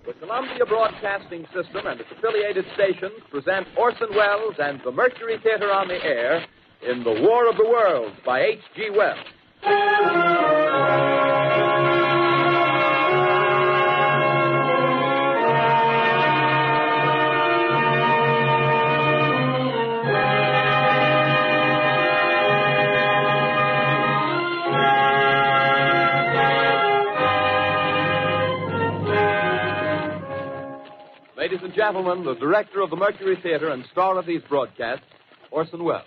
The Columbia Broadcasting System and its affiliated stations present Orson Welles and the Mercury Theater on the Air in The War of the Worlds by H.G. Wells. Ladies and gentlemen, the director of the Mercury Theater and star of these broadcasts, Orson Welles.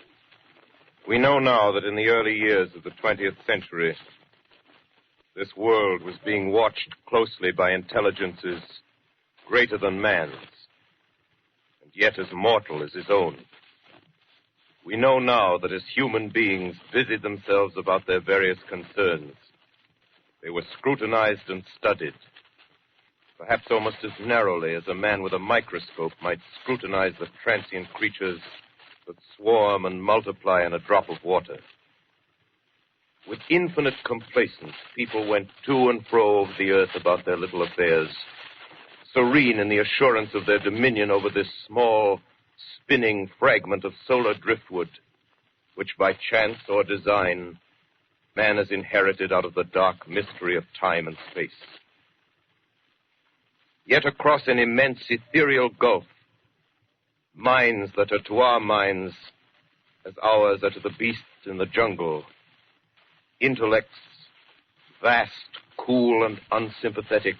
We know now that in the early years of the 20th century, this world was being watched closely by intelligences greater than man's, and yet as mortal as his own. We know now that as human beings busied themselves about their various concerns, they were scrutinized and studied, perhaps almost as narrowly as a man with a microscope might scrutinize the transient creatures that swarm and multiply in a drop of water. With infinite complacence, people went to and fro over the earth about their little affairs, serene in the assurance of their dominion over this small, spinning fragment of solar driftwood, which by chance or design, man has inherited out of the dark mystery of time and space. Yet across an immense ethereal gulf, minds that are to our minds as ours are to the beasts in the jungle, intellects vast, cool, and unsympathetic,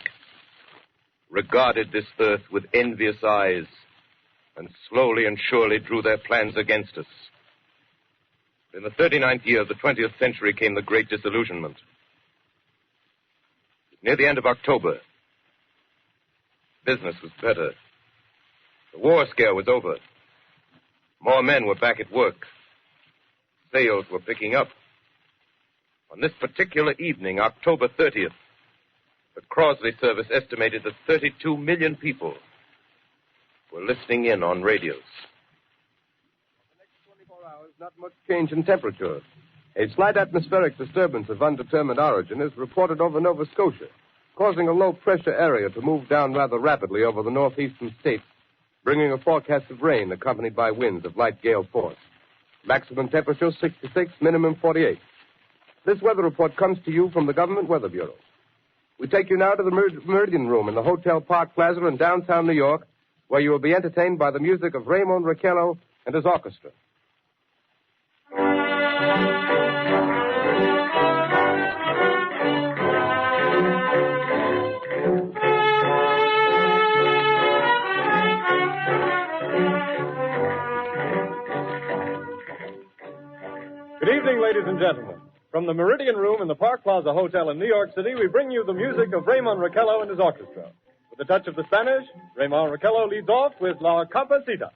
regarded this earth with envious eyes and slowly and surely drew their plans against us. In the 39th year of the 20th century came the Great Disillusionment. Near the end of October, business was better. The war scare was over. More men were back at work. Sales were picking up. On this particular evening, October 30th, the Crosley service estimated that 32 million people were listening in on radios. The next 24 hours, not much change in temperature. A slight atmospheric disturbance of undetermined origin is reported over Nova Scotia, causing a low-pressure area to move down rather rapidly over the northeastern states, bringing a forecast of rain accompanied by winds of light gale force. Maximum temperature 66, minimum 48. This weather report comes to you from the Government Weather Bureau. We take you now to the Meridian Room in the Hotel Park Plaza in downtown New York, where you will be entertained by the music of Raymond Raquello and his orchestra. Good evening, ladies and gentlemen. From the Meridian Room in the Park Plaza Hotel in New York City, we bring you the music of Raymond Raquello and his orchestra. With a touch of the Spanish, Raymond Raquello leads off with La Campesita.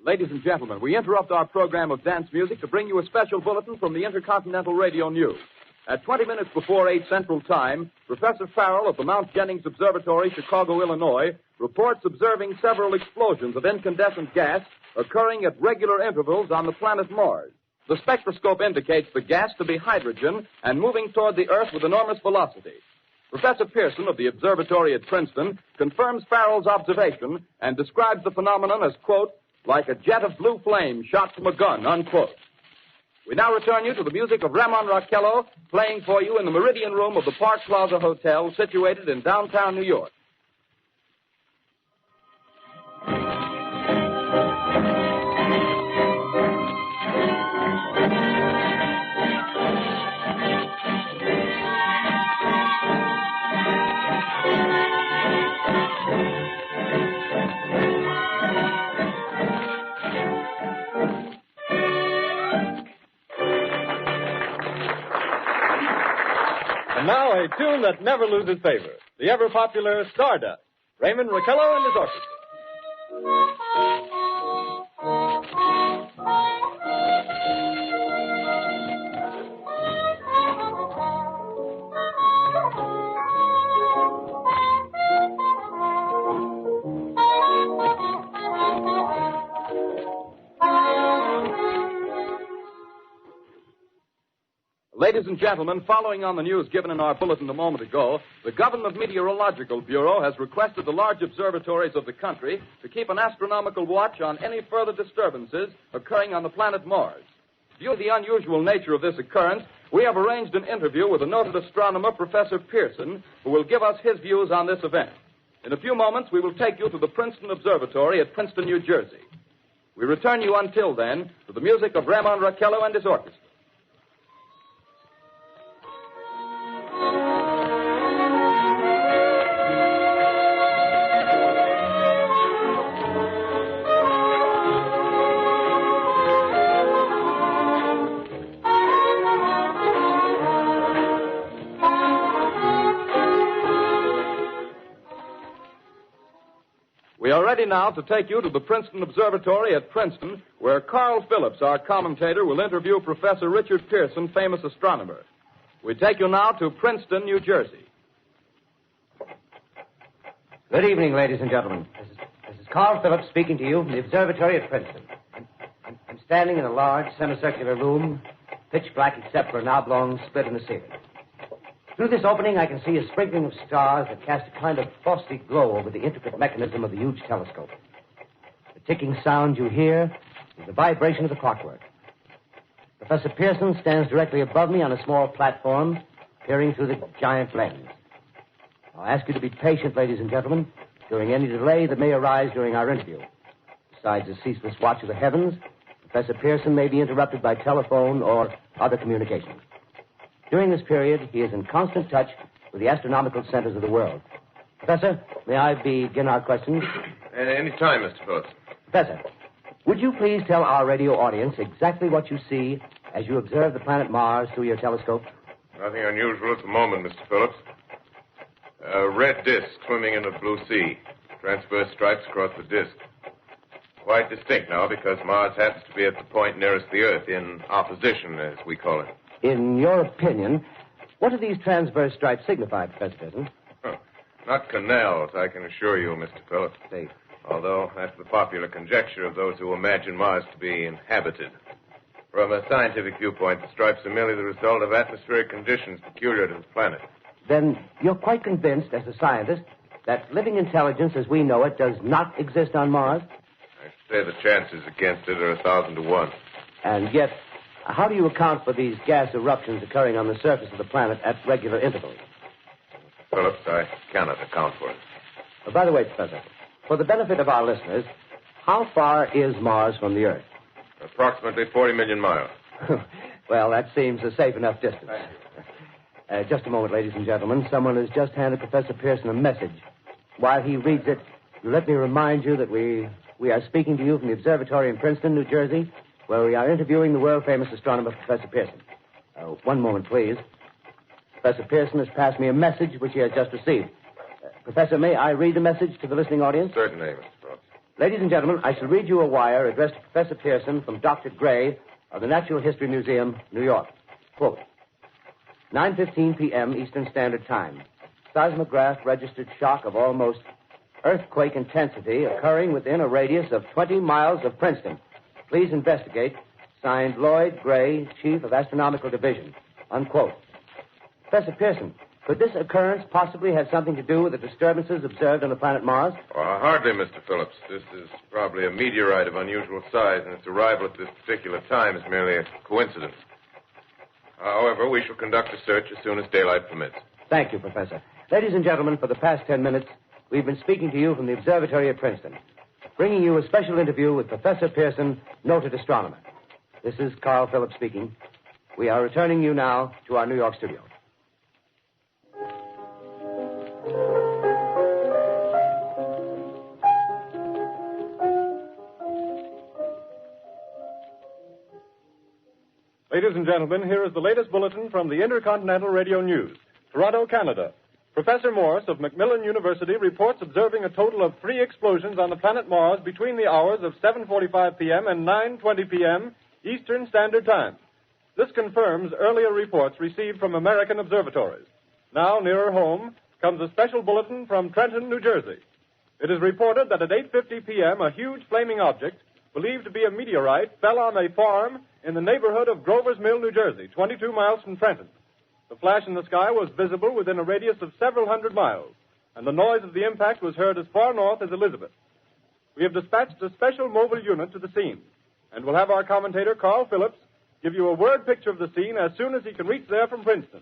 Ladies and gentlemen, we interrupt our program of dance music to bring you a special bulletin from the Intercontinental Radio News. At 20 minutes before 8 Central Time, Professor Farrell of the Mount Jennings Observatory, Chicago, Illinois, reports observing several explosions of incandescent gas occurring at regular intervals on the planet Mars. The spectroscope indicates the gas to be hydrogen and moving toward the Earth with enormous velocity. Professor Pearson of the observatory at Princeton confirms Farrell's observation and describes the phenomenon as, quote, like a jet of blue flame shot from a gun, unquote. We now return you to the music of Raymond Raquello, playing for you in the Meridian Room of the Park Plaza Hotel, situated in downtown New York. And now a tune that never loses favor, the ever-popular Stardust, Raymond Raquello and his orchestra. Ladies and gentlemen, following on the news given in our bulletin a moment ago, the Government Meteorological Bureau has requested the large observatories of the country to keep an astronomical watch on any further disturbances occurring on the planet Mars. Due to the unusual nature of this occurrence, we have arranged an interview with the noted astronomer, Professor Pearson, who will give us his views on this event. In a few moments, we will take you to the Princeton Observatory at Princeton, New Jersey. We return you until then to the music of Ramon Raquello and his orchestra. We are ready now to take you to the Princeton Observatory at Princeton, where Carl Phillips, our commentator, will interview Professor Richard Pearson, famous astronomer. We take you now to Princeton, New Jersey. Good evening, ladies and gentlemen. This is Carl Phillips speaking to you from the observatory at Princeton. I'm standing in a large semicircular room, pitch black except for an oblong split in the ceiling. Through this opening, I can see a sprinkling of stars that cast a kind of frosty glow over the intricate mechanism of the huge telescope. The ticking sound you hear is the vibration of the clockwork. Professor Pearson stands directly above me on a small platform, peering through the giant lens. I'll ask you to be patient, ladies and gentlemen, during any delay that may arise during our interview. Besides the ceaseless watch of the heavens, Professor Pearson may be interrupted by telephone or other communications. During this period, he is in constant touch with the astronomical centers of the world. Professor, may I begin our questions? Any time, Mr. Phillips. Professor, would you please tell our radio audience exactly what you see as you observe the planet Mars through your telescope? Nothing unusual at the moment, Mr. Phillips. A red disk swimming in the blue sea. Transverse stripes across the disk. Quite distinct now because Mars happens to be at the point nearest the Earth, in opposition, as we call it. In your opinion, what do these transverse stripes signify, Professor Pearson? Not canals, I can assure you, Mr. Phillips. Although that's the popular conjecture of those who imagine Mars to be inhabited. From a scientific viewpoint, the stripes are merely the result of atmospheric conditions peculiar to the planet. Then you're quite convinced, as a scientist, that living intelligence as we know it does not exist on Mars? I'd say the chances against it are 1,000 to 1. And yet, how do you account for these gas eruptions occurring on the surface of the planet at regular intervals? Phillips, I cannot account for it. By the way, Professor, for the benefit of our listeners, how far is Mars from the Earth? Approximately 40 million miles. Well, that seems a safe enough distance. Just a moment, ladies and gentlemen. Someone has just handed Professor Pearson a message. While he reads it, let me remind you that we are speaking to you from the observatory in Princeton, New Jersey, where we are interviewing the world-famous astronomer, Professor Pearson. One moment, please. Professor Pearson has passed me a message which he has just received. Professor, may I read the message to the listening audience? Certainly, Mr. Phillips. Ladies and gentlemen, I shall read you a wire addressed to Professor Pearson from Dr. Gray of the Natural History Museum, New York. Quote, 9:15 p.m. Eastern Standard Time. Seismograph registered shock of almost earthquake intensity occurring within a radius of 20 miles of Princeton. Please investigate. Signed, Lloyd Gray, Chief of Astronomical Division. Unquote. Professor Pearson, could this occurrence possibly have something to do with the disturbances observed on the planet Mars? Hardly, Mr. Phillips. This is probably a meteorite of unusual size, and its arrival at this particular time is merely a coincidence. However, we shall conduct a search as soon as daylight permits. Thank you, Professor. Ladies and gentlemen, for the past 10 minutes, we've been speaking to you from the observatory at Princeton, bringing you a special interview with Professor Pearson, noted astronomer. This is Carl Phillips speaking. We are returning you now to our New York studio. Ladies and gentlemen, here is the latest bulletin from the Intercontinental Radio News. Toronto, Canada. Professor Morse of Macmillan University reports observing a total of 3 explosions on the planet Mars between the hours of 7:45 p.m. and 9:20 p.m. Eastern Standard Time. This confirms earlier reports received from American observatories. Now, nearer home, comes a special bulletin from Trenton, New Jersey. It is reported that at 8:50 p.m., a huge flaming object, believed to be a meteorite, fell on a farm in the neighborhood of Grover's Mill, New Jersey, 22 miles from Trenton. The flash in the sky was visible within a radius of several hundred miles, and the noise of the impact was heard as far north as Elizabeth. We have dispatched a special mobile unit to the scene, and we'll have our commentator, Carl Phillips, give you a word picture of the scene as soon as he can reach there from Princeton.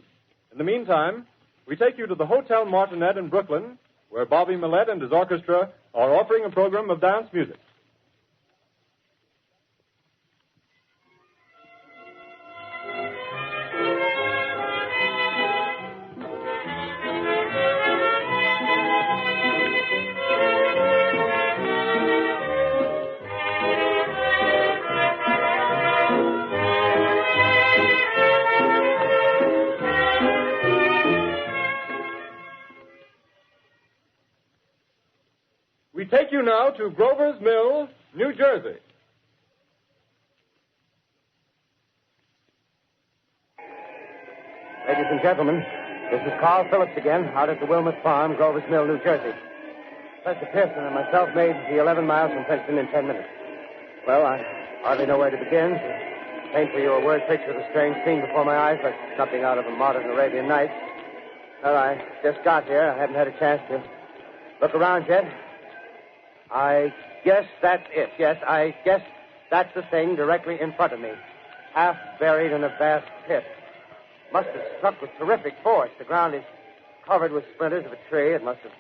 In the meantime, we take you to the Hotel Martinet in Brooklyn, where Bobby Millett and his orchestra are offering a program of dance music. We take you now to Grover's Mill, New Jersey. Ladies and gentlemen, this is Carl Phillips again, out at the Wilmot Farm, Grover's Mill, New Jersey. Professor Pearson and myself made the 11 miles from Princeton in 10 minutes. Well, I hardly know where to begin. To paint for you a word picture of the strange scene before my eyes, like something out of a modern Arabian Nights. Well, I just got here. I haven't had a chance to look around yet. I guess that's it. Yes, I guess that's the thing directly in front of me, half buried in a vast pit. Must have struck with terrific force. The ground is covered with splinters of a tree. It must have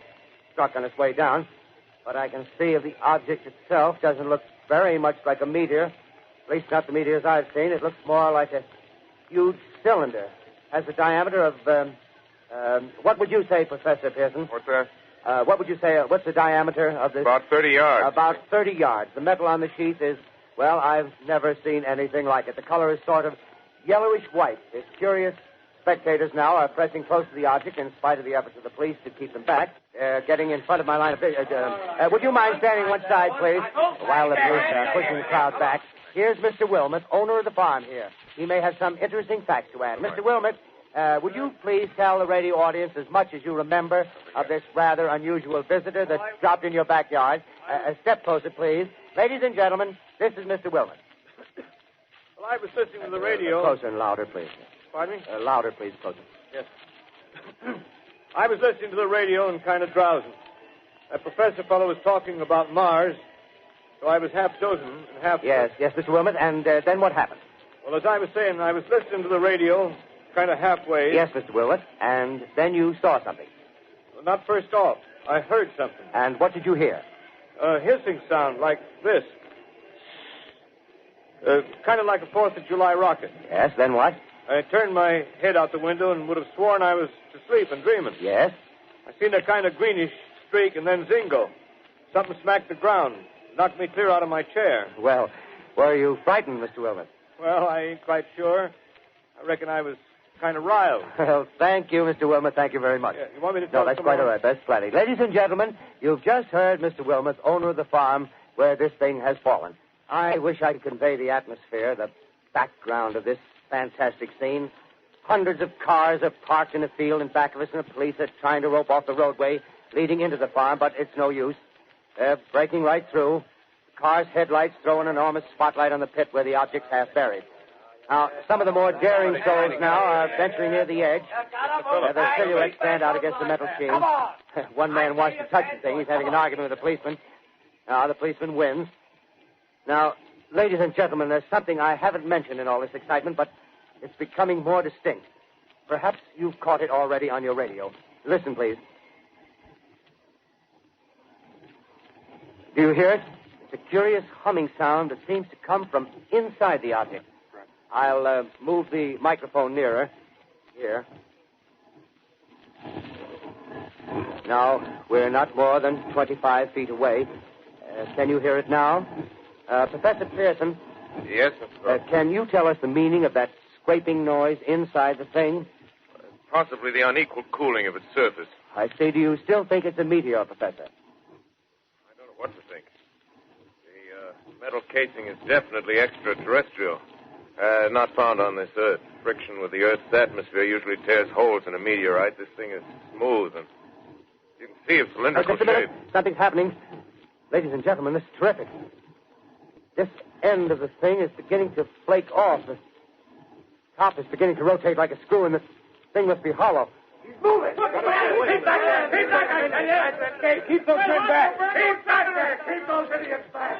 struck on its way down. But I can see the object itself doesn't look very much like a meteor. At least not the meteors I've seen. It looks more like a huge cylinder. Has a diameter of, what would you say, Professor Pearson? What's that? What would you say, what's the diameter of this? About 30 yards. About 30 yards. The metal on the sheath is, well, I've never seen anything like it. The color is sort of yellowish white. The curious spectators now are pressing close to the object in spite of the efforts of the police to keep them back. Getting in front of my line of vision. Would you mind standing one side, please? While the police are pushing the crowd back. Here's Mr. Wilmot, owner of the farm here. He may have some interesting facts to add. Mr. Wilmot, would you please tell the radio audience as much as you remember of this rather unusual visitor that dropped in your backyard? A step closer, please. Ladies and gentlemen, this is Mr. Wilmot. Well, I was listening to the radio. Closer and louder, please. Pardon me? Louder, please, closer. Yes. I was listening to the radio and kind of drowsing. That professor fellow was talking about Mars, so I was half dozing and half... Yes, Mr. Wilmot, and then what happened? Well, as I was saying, I was listening to the radio, kind of halfway. Yes, Mr. Wilmot, and then you saw something. Well, not first off. I heard something. And what did you hear? A hissing sound like this. Kind of like a 4th of July rocket. Yes, then what? I turned my head out the window and would have sworn I was to sleep and dreaming. Yes? I seen a kind of greenish streak and then zingo. Something smacked the ground, knocked me clear out of my chair. Well, were you frightened, Mr. Wilmot? Well, I ain't quite sure. I reckon I was kind of riled. Well, thank you, Mr. Wilmot. Thank you very much. Yeah, you want me to tell No, that's some quite more? all right. That's plenty. Ladies and gentlemen, you've just heard Mr. Wilmot, owner of the farm where this thing has fallen. I wish I could convey the atmosphere, the background of this fantastic scene. Hundreds of cars are parked in a field in back of us, and the police are trying to rope off the roadway leading into the farm, but it's no use. They're breaking right through. The car's headlights throw an enormous spotlight on the pit where the object's half buried. Now, some of the more daring souls now are venturing near the edge. Their silhouettes stand out against the metal sheen. One man wants to touch the thing. He's having an argument with the policeman. The policeman wins. Now, ladies and gentlemen, there's something I haven't mentioned in all this excitement, but it's becoming more distinct. Perhaps you've caught it already on your radio. Listen, please. Do you hear it? It's a curious humming sound that seems to come from inside the object. I'll move the microphone nearer. Here. Now, we're not more than 25 feet away. Can you hear it now? Professor Pearson. Yes, Mr. Can you tell us the meaning of that scraping noise inside the thing? Possibly the unequal cooling of its surface. I say, do you still think it's a meteor, Professor? I don't know what to think. The metal casing is definitely extraterrestrial. Not found on this Earth. Friction with the Earth's atmosphere usually tears holes in a meteorite. This thing is smooth, and you can see its cylindrical Just a minute. shape. Something's happening. Ladies and gentlemen, this is terrific. This end of the thing is beginning to flake off. The top is beginning to rotate like a screw, and the thing must be hollow. He's moving. Keep back there. Keep back there. Keep those men back. Keep back there. Keep those idiots back.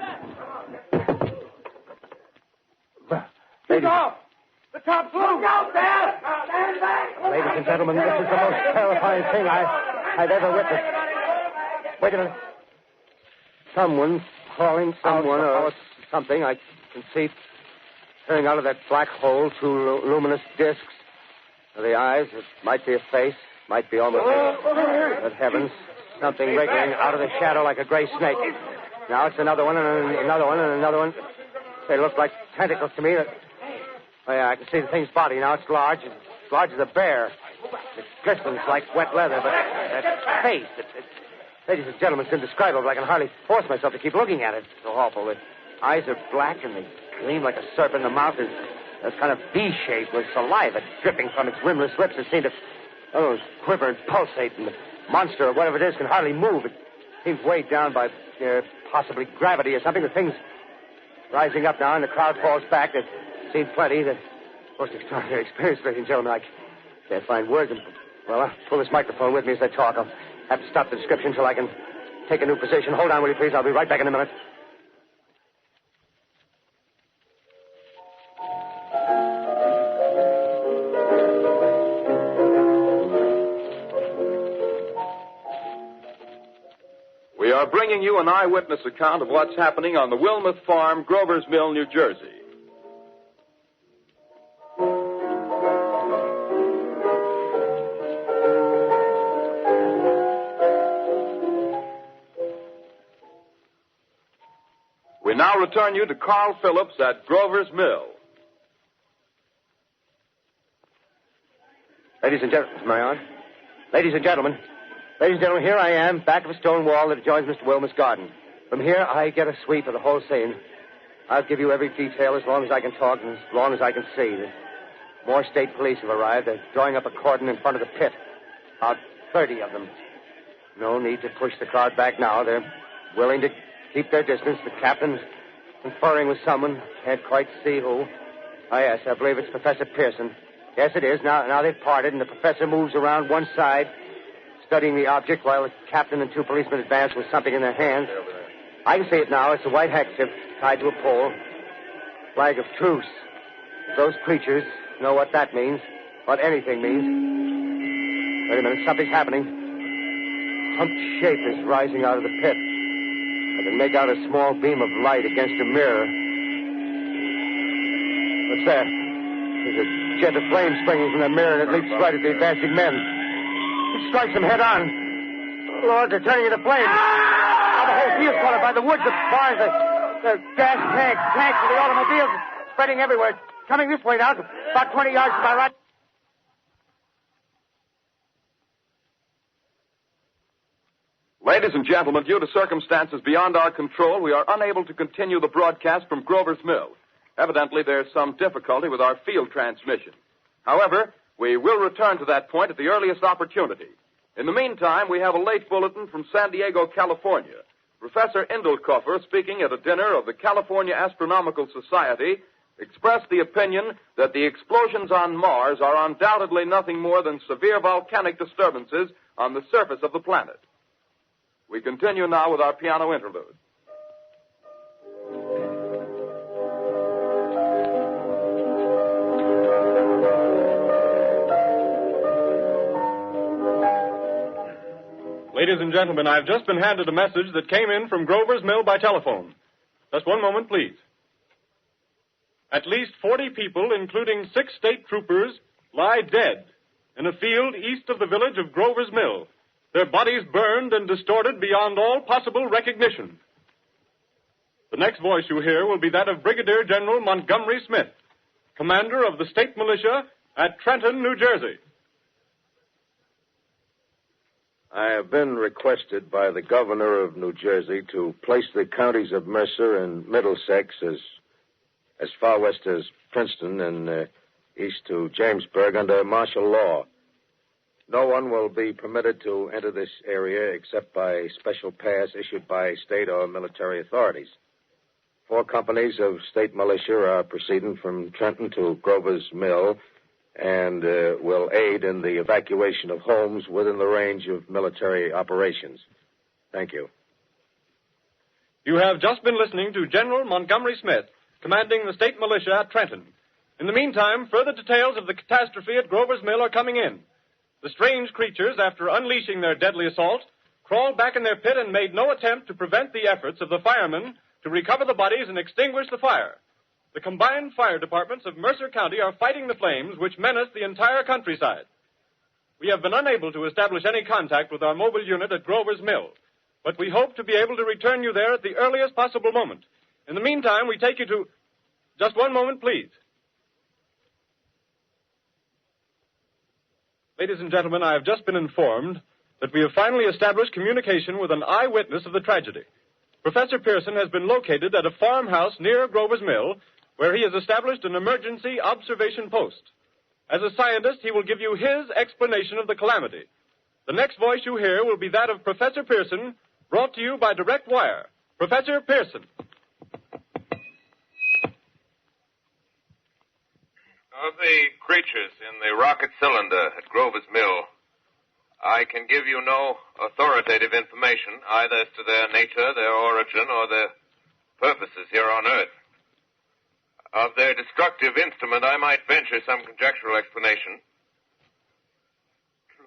Shoot off. The top's loose. Look out there. Stand back. Ladies and gentlemen, this is the most terrifying thing I've ever witnessed. Wait a minute. Someone's calling someone or something. I can see peering out of that black hole two luminous discs. The eyes, it might be a face, might be almost but heavens, something wriggling out of the shadow like a gray snake. Now it's another one and another one and another one. They look like tentacles to me. Oh, yeah, I can see the thing's body. Now it's large as a bear. It glistens like wet leather, but that face, ladies and gentlemen, it's indescribable. I can hardly force myself to keep looking at it. It's so awful. The eyes are black and they gleam like a serpent. The mouth is a kind of V-shape with saliva dripping from its rimless lips. It seems to quiver and pulsate, and the monster or whatever it is can hardly move. It seems weighed down by possibly gravity or something. The thing's rising up now, and the crowd falls back. They've seen plenty. The most extraordinary experience, ladies and gentlemen. I can't find words. Well, I'll pull this microphone with me as I talk. I'll have to stop the description till I can take a new position. Hold on, will you, please? I'll be right back in a minute. We are bringing you an eyewitness account of what's happening on the Wilmuth Farm, Grover's Mill, New Jersey. We now return you to Carl Phillips at Grover's Mill. Ladies and gentlemen, am I on? Ladies and gentlemen, here I am, back of a stone wall that adjoins Mr. Wilmuth's garden. From here, I get a sweep of the whole scene. I'll give you every detail as long as I can talk and as long as I can see. More state police have arrived. They're drawing up a cordon in front of the pit. About 30 of them. No need to push the crowd back now. They're willing to keep their distance. The captain's conferring with someone. Can't quite see who. Oh, yes, I believe it's Professor Pearson. Yes, it is. Now they've parted, and the professor moves around one side, studying the object while the captain and two policemen advance with something in their hands. I can see it now. It's a white handkerchief tied to a pole. Flag of truce. If those creatures know what that means, what anything means. Wait a minute, something's happening. A humped shape is rising out of the pit. I can make out a small beam of light against a mirror. What's that? There's a jet of flame springing from the mirror, and it leaps right at the advancing men. It strikes them head on. Oh, Lord, they're turning into flames. Oh, the whole field's caught up by the woods, the barns, the gas tanks of the automobiles spreading everywhere. Coming this way now, about 20 yards to my right. Ladies and gentlemen, due to circumstances beyond our control, we are unable to continue the broadcast from Grover's Mill. Evidently, there's some difficulty with our field transmission. However, we will return to that point at the earliest opportunity. In the meantime, we have a late bulletin from San Diego, California. Professor Indelkoffer, speaking at a dinner of the California Astronomical Society, expressed the opinion that the explosions on Mars are undoubtedly nothing more than severe volcanic disturbances on the surface of the planet. We continue now with our piano interlude. Ladies and gentlemen, I've just been handed a message that came in from Grover's Mill by telephone. Just one moment, please. At least 40 people, including 6 state troopers, lie dead in a field east of the village of Grover's Mill. Their bodies burned and distorted beyond all possible recognition. The next voice you hear will be that of Brigadier General Montgomery Smith, commander of the state militia at Trenton, New Jersey. I have been requested by the governor of New Jersey to place the counties of Mercer and Middlesex as far west as Princeton and east to Jamesburg under martial law. No one will be permitted to enter this area except by special pass issued by state or military authorities. 4 companies of state militia are proceeding from Trenton to Grover's Mill and will aid in the evacuation of homes within the range of military operations. Thank you. You have just been listening to General Montgomery Smith, commanding the state militia at Trenton. In the meantime, further details of the catastrophe at Grover's Mill are coming in. The strange creatures, after unleashing their deadly assault, crawled back in their pit and made no attempt to prevent the efforts of the firemen to recover the bodies and extinguish the fire. The combined fire departments of Mercer County are fighting the flames which menace the entire countryside. We have been unable to establish any contact with our mobile unit at Grover's Mill, but we hope to be able to return you there at the earliest possible moment. In the meantime, we take you to... Just one moment, please. Ladies and gentlemen, I have just been informed that we have finally established communication with an eyewitness of the tragedy. Professor Pearson has been located at a farmhouse near Grover's Mill, where he has established an emergency observation post. As a scientist, he will give you his explanation of the calamity. The next voice you hear will be that of Professor Pearson, brought to you by direct wire. Professor Pearson. Of the creatures in the rocket cylinder at Grover's Mill, I can give you no authoritative information, either as to their nature, their origin, or their purposes here on Earth. Of their destructive instrument, I might venture some conjectural explanation.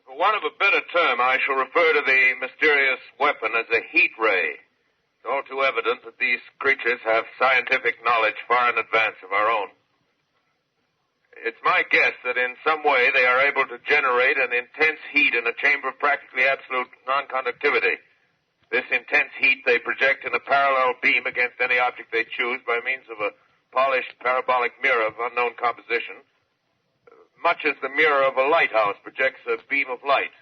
For want of a better term, I shall refer to the mysterious weapon as a heat ray. It's all too evident that these creatures have scientific knowledge far in advance of our own. It's my guess that in some way they are able to generate an intense heat in a chamber of practically absolute non-conductivity. This intense heat they project in a parallel beam against any object they choose by means of a polished parabolic mirror of unknown composition, much as the mirror of a lighthouse projects a beam of light.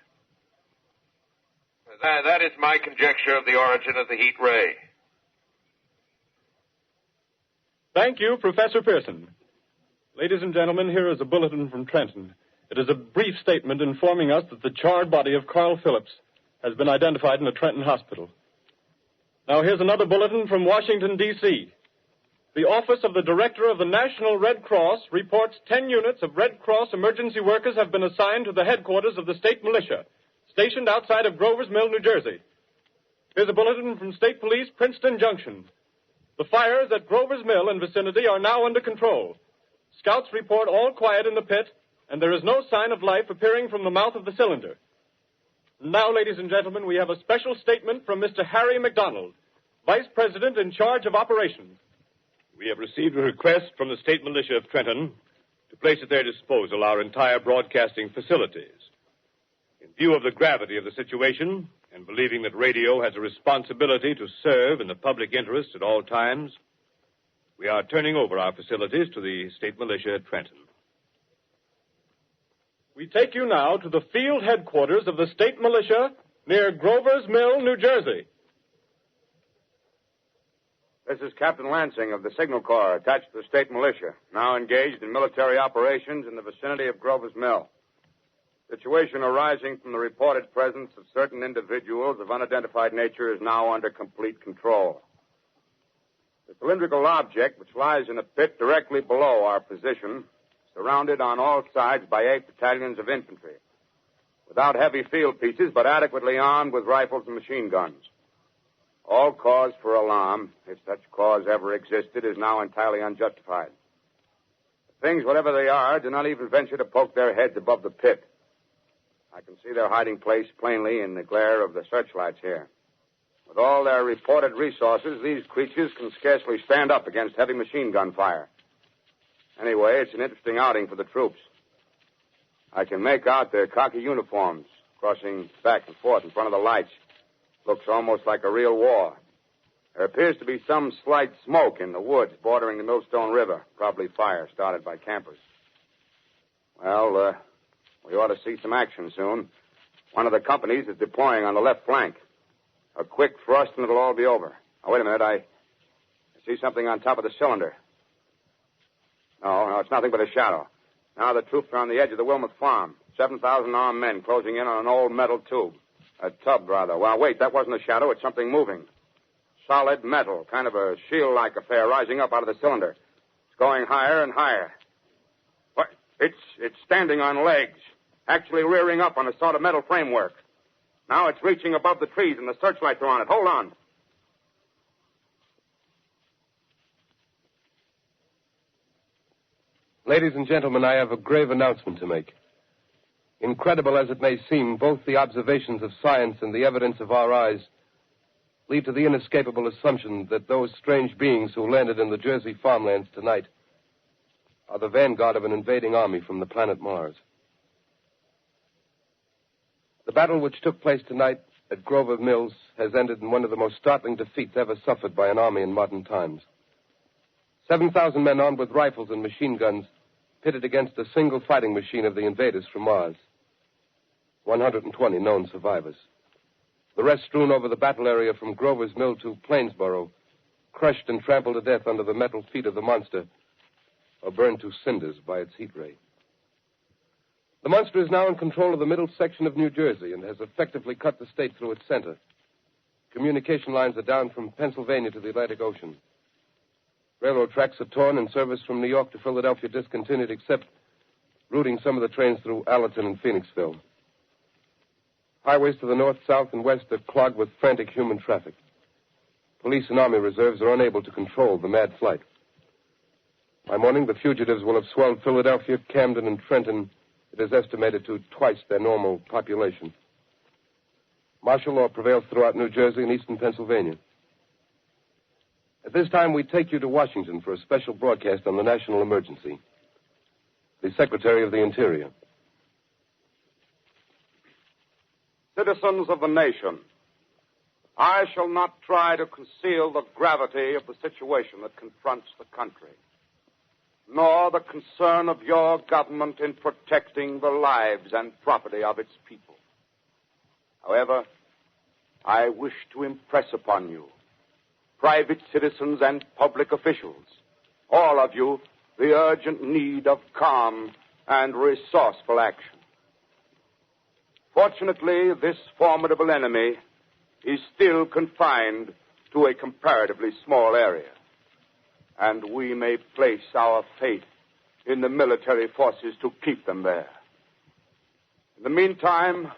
That is my conjecture of the origin of the heat ray. Thank you, Professor Pearson. Ladies and gentlemen, here is a bulletin from Trenton. It is a brief statement informing us that the charred body of Carl Phillips has been identified in a Trenton hospital. Now, here's another bulletin from Washington, D.C. The Office of the Director of the National Red Cross reports 10 units of Red Cross emergency workers have been assigned to the headquarters of the state militia, stationed outside of Grover's Mill, New Jersey. Here's a bulletin from State Police, Princeton Junction. The fires at Grover's Mill and vicinity are now under control. Scouts report all quiet in the pit, and there is no sign of life appearing from the mouth of the cylinder. Now, ladies and gentlemen, we have a special statement from Mr. Harry McDonald, Vice President in charge of operations. We have received a request from the state militia of Trenton to place at their disposal our entire broadcasting facilities. In view of the gravity of the situation, and believing that radio has a responsibility to serve in the public interest at all times, we are turning over our facilities to the state militia at Trenton. We take you now to the field headquarters of the state militia near Grover's Mill, New Jersey. This is Captain Lansing of the Signal Corps, attached to the state militia, now engaged in military operations in the vicinity of Grover's Mill. Situation arising from the reported presence of certain individuals of unidentified nature is now under complete control. The cylindrical object, which lies in a pit directly below our position, surrounded on all sides by 8 battalions of infantry, without heavy field pieces, but adequately armed with rifles and machine guns. All cause for alarm, if such cause ever existed, is now entirely unjustified. Things, whatever they are, do not even venture to poke their heads above the pit. I can see their hiding place plainly in the glare of the searchlights here. With all their reported resources, these creatures can scarcely stand up against heavy machine gun fire. Anyway, it's an interesting outing for the troops. I can make out their khaki uniforms crossing back and forth in front of the lights. Looks almost like a real war. There appears to be some slight smoke in the woods bordering the Millstone River, probably fire started by campers. Well, we ought to see some action soon. One of the companies is deploying on the left flank. A quick thrust and it'll all be over. Now, wait a minute. I see something on top of the cylinder. No, it's nothing but a shadow. Now the troops are on the edge of the Wilmoth farm. 7,000 armed men closing in on an old metal tube. A tub, rather. Well, wait, that wasn't a shadow. It's something moving. Solid metal, kind of a shield-like affair rising up out of the cylinder. It's going higher and higher. What? It's standing on legs, actually rearing up on a sort of metal framework. Now it's reaching above the trees, and the searchlights are on it. Hold on. Ladies and gentlemen, I have a grave announcement to make. Incredible as it may seem, both the observations of science and the evidence of our eyes lead to the inescapable assumption that those strange beings who landed in the Jersey farmlands tonight are the vanguard of an invading army from the planet Mars. The battle which took place tonight at Grover Mills has ended in one of the most startling defeats ever suffered by an army in modern times. 7,000 men armed with rifles and machine guns pitted against a single fighting machine of the invaders from Mars. 120 known survivors. The rest strewn over the battle area from Grover's Mill to Plainsboro, crushed and trampled to death under the metal feet of the monster, or burned to cinders by its heat ray. The monster is now in control of the middle section of New Jersey and has effectively cut the state through its center. Communication lines are down from Pennsylvania to the Atlantic Ocean. Railroad tracks are torn and service from New York to Philadelphia discontinued, except routing some of the trains through Allerton and Phoenixville. Highways to the north, south, and west are clogged with frantic human traffic. Police and Army reserves are unable to control the mad flight. By morning, the fugitives will have swelled Philadelphia, Camden, and Trenton, it is estimated, to twice their normal population. Martial law prevails throughout New Jersey and eastern Pennsylvania. At this time, we take you to Washington for a special broadcast on the national emergency. The Secretary of the Interior. Citizens of the nation, I shall not try to conceal the gravity of the situation that confronts the country, nor the concern of your government in protecting the lives and property of its people. However, I wish to impress upon you, private citizens and public officials, all of you, the urgent need of calm and resourceful action. Fortunately, this formidable enemy is still confined to a comparatively small area, and we may place our faith in the military forces to keep them there. In the meantime,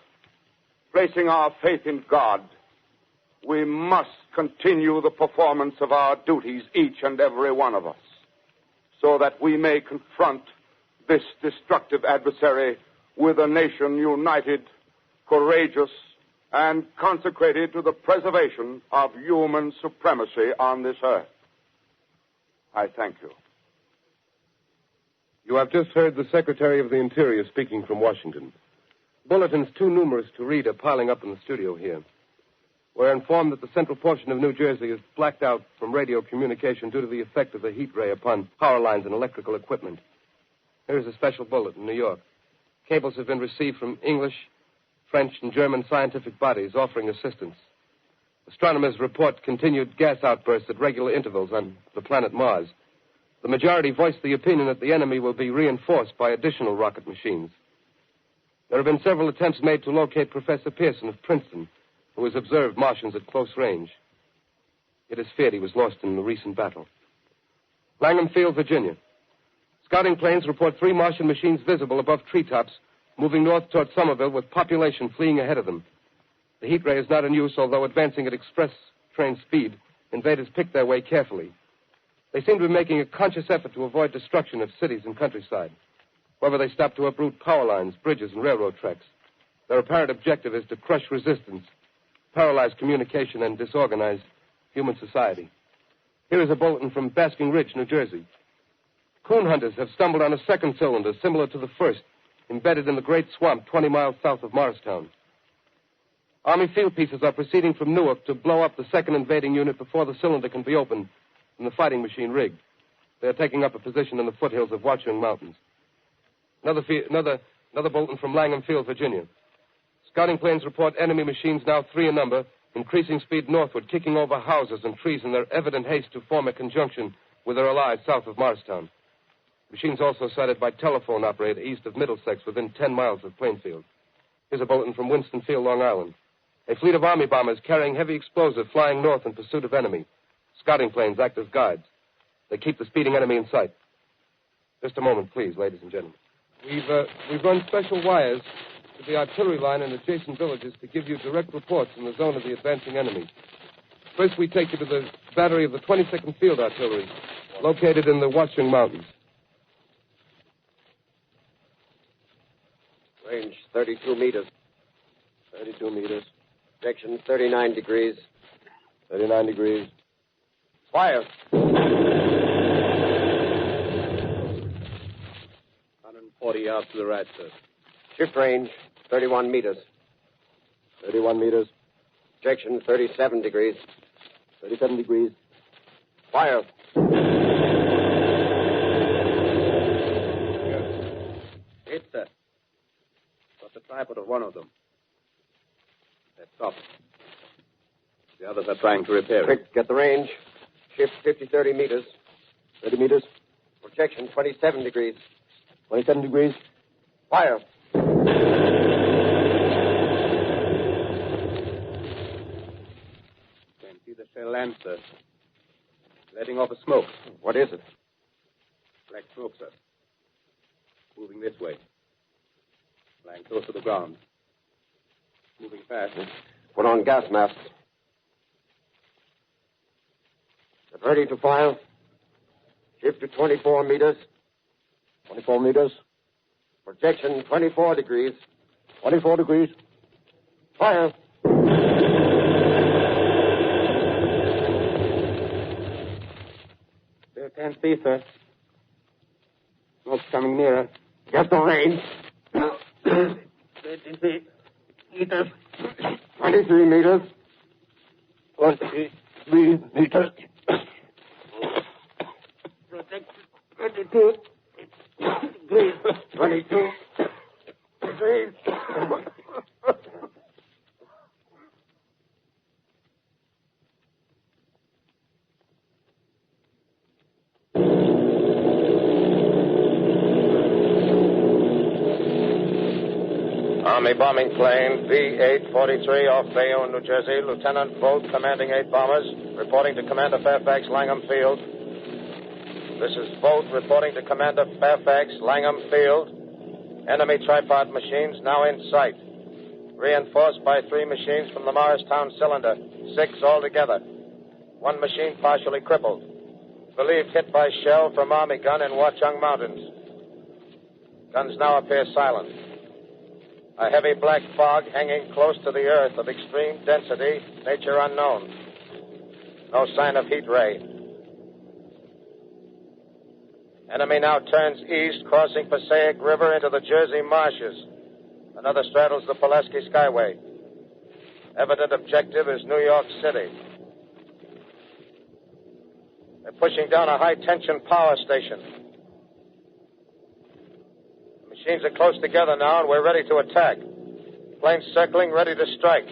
placing our faith in God, we must continue the performance of our duties, each and every one of us, so that we may confront this destructive adversary with a nation united, courageous, and consecrated to the preservation of human supremacy on this earth. I thank you. You have just heard the Secretary of the Interior speaking from Washington. Bulletins too numerous to read are piling up in the studio here. We're informed that the central portion of New Jersey is blacked out from radio communication due to the effect of the heat ray upon power lines and electrical equipment. Here's a special bulletin in New York. Cables have been received from English, French, and German scientific bodies offering assistance. Astronomers report continued gas outbursts at regular intervals on the planet Mars. The majority voiced the opinion that the enemy will be reinforced by additional rocket machines. There have been several attempts made to locate Professor Pearson of Princeton, who has observed Martians at close range. It is feared he was lost in the recent battle. Langham Field, Virginia. Scouting planes report 3 Martian machines visible above treetops, moving north toward Somerville with population fleeing ahead of them. The heat ray is not in use, although advancing at express train speed, invaders pick their way carefully. They seem to be making a conscious effort to avoid destruction of cities and countryside. However, they stop to uproot power lines, bridges, and railroad tracks. Their apparent objective is to crush resistance, paralyze communication, and disorganize human society. Here is a bulletin from Basking Ridge, New Jersey. Coon hunters have stumbled on a second cylinder similar to the first, embedded in the great swamp 20 miles south of Morristown. Army field pieces are proceeding from Newark to blow up the second invading unit before the cylinder can be opened and the fighting machine rigged. They are taking up a position in the foothills of Watchung Mountains. Another bulletin from Langham Field, Virginia. Scouting planes report enemy machines, now 3 in number, increasing speed northward, kicking over houses and trees in their evident haste to form a conjunction with their allies south of Morristown. Machines also sighted by telephone operator east of Middlesex within 10 miles of Plainfield. Here's a bulletin from Winstonfield, Long Island. A fleet of Army bombers carrying heavy explosive flying north in pursuit of enemy. Scouting planes act as guides. They keep the speeding enemy in sight. Just a moment, please, ladies and gentlemen. We've run special wires to the artillery line in adjacent villages to give you direct reports in the zone of the advancing enemy. First, we take you to the battery of the 22nd Field Artillery, located in the Watchung Mountains. Range 32 meters. 32 meters. Projection 39 degrees. 39 degrees. Fire. 140 yards to the right, sir. Shift range 31 meters. 31 meters. Projection 37 degrees. 37 degrees. Fire. Hit, sir. Got the tripod of one of them. They're stopped. The others are trying to repair it. Quick, get the range. Shift 30 meters. 30 meters. Projection 27 degrees. 27 degrees. Fire. Can't see the shell land, sir. Letting off a smoke. What is it? Black smoke, sir. Moving this way. Lying close to the ground. Moving fast. Put on gas masks. Get ready to fire. Shift to 24 meters. 24 meters. Projection 24 degrees. 24 degrees. Fire. Still can't see, sir. Smoke's coming nearer. Get the range. 33 meters. 23 meters. 23 meters. Protect 22 degrees. 22 degrees. Army bombing plane B-843 off Bayonne, New Jersey. Lieutenant Bolt, commanding 8 bombers, reporting to Commander Fairfax, Langham Field. This is Bolt reporting to Commander Fairfax, Langham Field. Enemy tripod machines now in sight. Reinforced by 3 machines from the Morristown cylinder. 6 altogether. 1 machine partially crippled. Believed hit by shell from Army gun in Watchung Mountains. Guns now appear silent. A heavy black fog hanging close to the earth of extreme density, nature unknown. No sign of heat ray. Enemy now turns east, crossing Passaic River into the Jersey marshes. Another straddles the Pulaski Skyway. Evident objective is New York City. They're pushing down a high-tension power station. Machines are close together now, and we're ready to attack. Planes circling, ready to strike.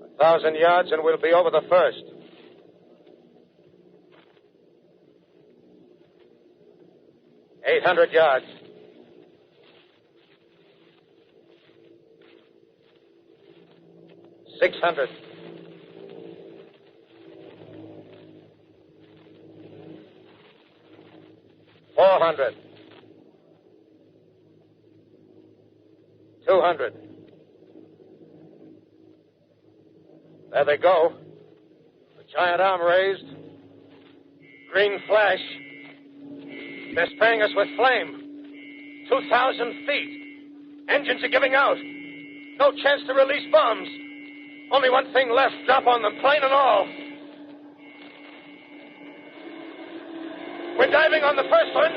A 1,000 yards, and we'll be over the first. Eight 800 yards. $600. $400. $200. There they go. The giant arm raised. Green flash. They're spraying us with flame. 2,000 feet. Engines are giving out. No chance to release bombs. Only one thing left. Drop on them, plane and all. We're diving on the first one.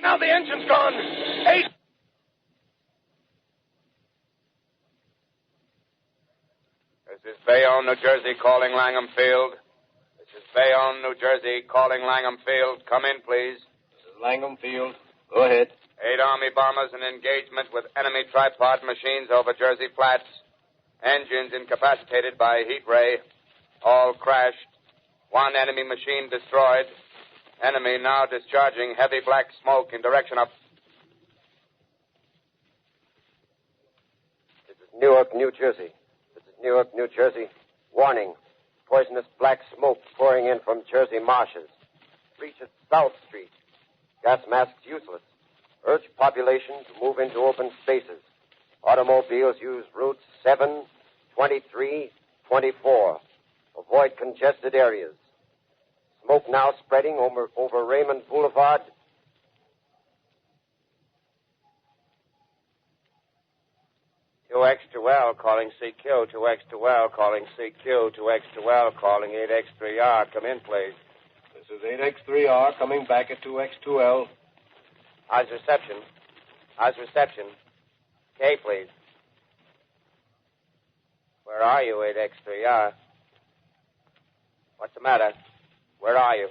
Now the engine's gone. 8. This is Bayonne, New Jersey, calling Langham Field. This is Bayonne, New Jersey, calling Langham Field. Come in, please. This is Langham Field. Go ahead. 8 Army bombers in engagement with enemy tripod machines over Jersey Flats. Engines incapacitated by heat ray. All crashed. One enemy machine destroyed. Enemy now discharging heavy black smoke in direction of... This is Newark, New Jersey. This is Newark, New Jersey. Warning. Poisonous black smoke pouring in from Jersey marshes. Reaches South Street. Gas masks useless. Urge population to move into open spaces. Automobiles use routes 7, 23, 24. Avoid congested areas. Smoke now spreading over Raymond Boulevard. L calling CQ. 2X2L calling CQ. 2X2L calling 8X3R. Come in, please. This is 8X3R coming back at 2X2L. How's reception? How's reception? K, please. Where are you, 8X3R? What's the matter? Where are you?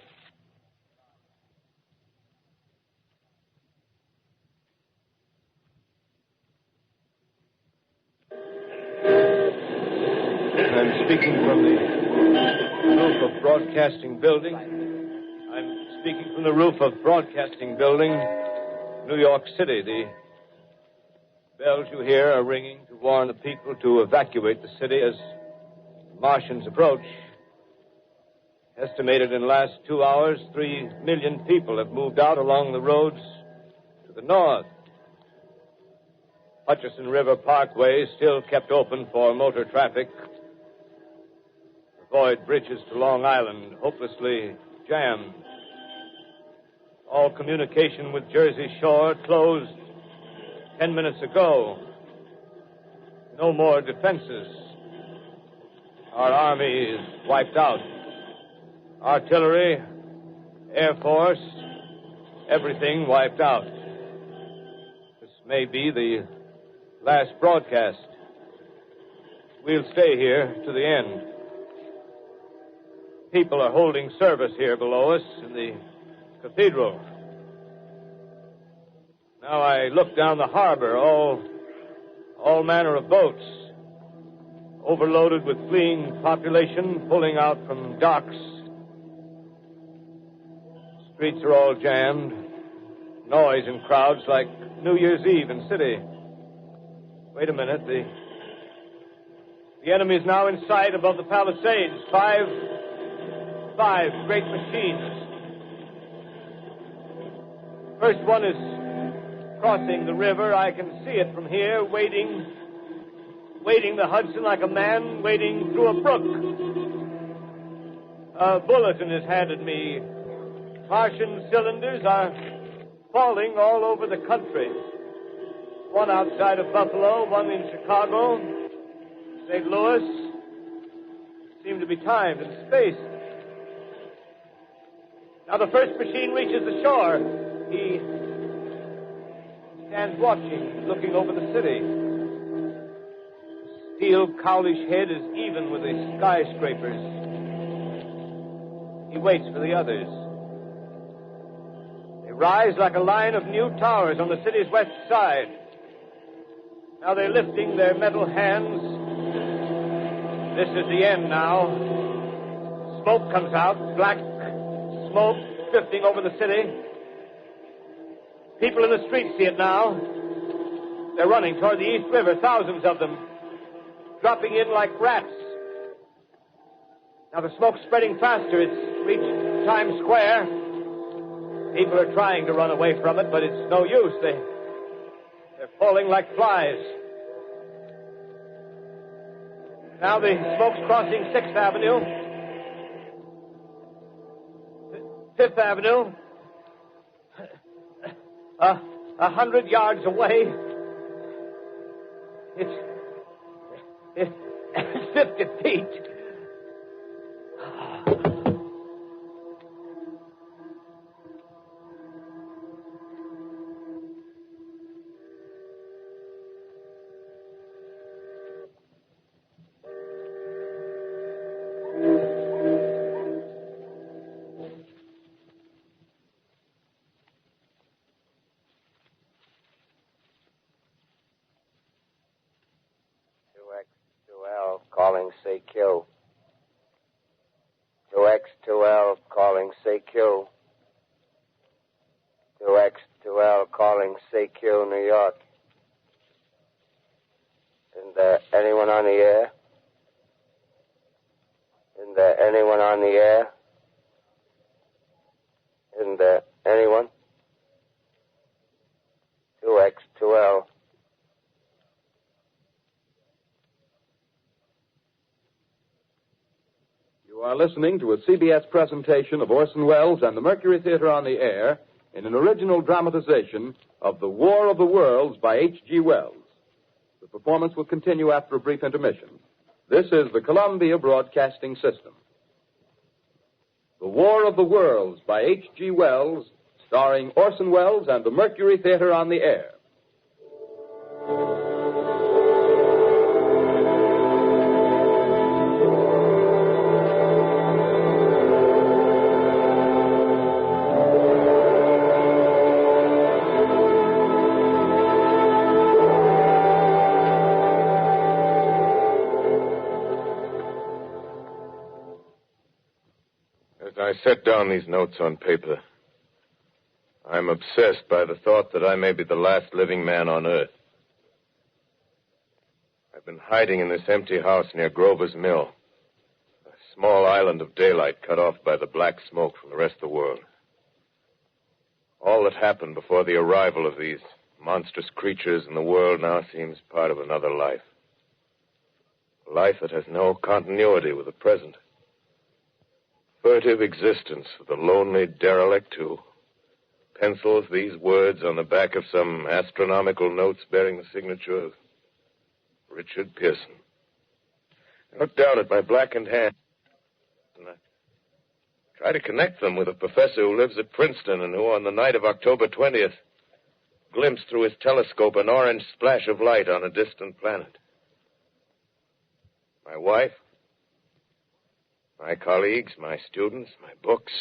I'm speaking from the roof of Broadcasting Building. I'm speaking from the roof of Broadcasting Building, New York City. The bells you hear are ringing to warn the people to evacuate the city as Martians approach. Estimated in the last 2 hours, 3 million people have moved out along the roads to the north. Hutchison River Parkway is still kept open for motor traffic. Avoid bridges to Long Island, hopelessly jammed. All communication with Jersey Shore closed 10 minutes ago. No more defenses. Our army is wiped out. Artillery, Air Force, everything wiped out. This may be the last broadcast. We'll stay here to the end. People are holding service here below us in the cathedral. Now I look down the harbor, all manner of boats, overloaded with fleeing population pulling out from docks. Streets are all jammed. Noise in crowds like New Year's Eve in city. Wait a minute. The enemy is now in sight above the Palisades. Five great machines. First one is crossing the river. I can see it from here, wading the Hudson like a man wading through a brook. A bulletin is handed me. Martian cylinders are falling all over the country. One outside of Buffalo, one in Chicago, St. Louis. Seem to be timed and spaced. Now the first machine reaches the shore. He stands watching, looking over the city. The steel cowlish head is even with the skyscrapers. He waits for the others. They rise like a line of new towers on the city's west side. Now they're lifting their metal hands. This is the end now. Smoke comes out, black smoke drifting over the city. People in the streets see it now. They're running toward the East River, thousands of them, dropping in like rats. Now the smoke's spreading faster. It's reached Times Square. People are trying to run away from it, but it's no use. They're falling like flies. Now the smoke's crossing 6th Avenue. 5th Avenue. 100 yards away. It's 50 feet. calling CQ. 2X2L calling CQ. 2X2L calling CQ, New York. Isn't there anyone on the air? Isn't there anyone on the air? Isn't there anyone? 2X2L. You are listening to a CBS presentation of Orson Welles and the Mercury Theater on the Air in an original dramatization of The War of the Worlds by H.G. Wells. The performance will continue after a brief intermission. This is the Columbia Broadcasting System. The War of the Worlds by H.G. Wells, starring Orson Welles and the Mercury Theater on the Air. I set down these notes on paper. I'm obsessed by the thought that I may be the last living man on Earth. I've been hiding in this empty house near Grover's Mill, a small island of daylight cut off by the black smoke from the rest of the world. All that happened before the arrival of these monstrous creatures in the world now seems part of another life. A life that has no continuity with the present. Furtive existence of the lonely derelict who pencils these words on the back of some astronomical notes bearing the signature of Richard Pearson. I look down at my blackened hand and I try to connect them with a professor who lives at Princeton and who, on the night of October 20th, glimpsed through his telescope an orange splash of light on a distant planet. My wife, my colleagues, my students, my books,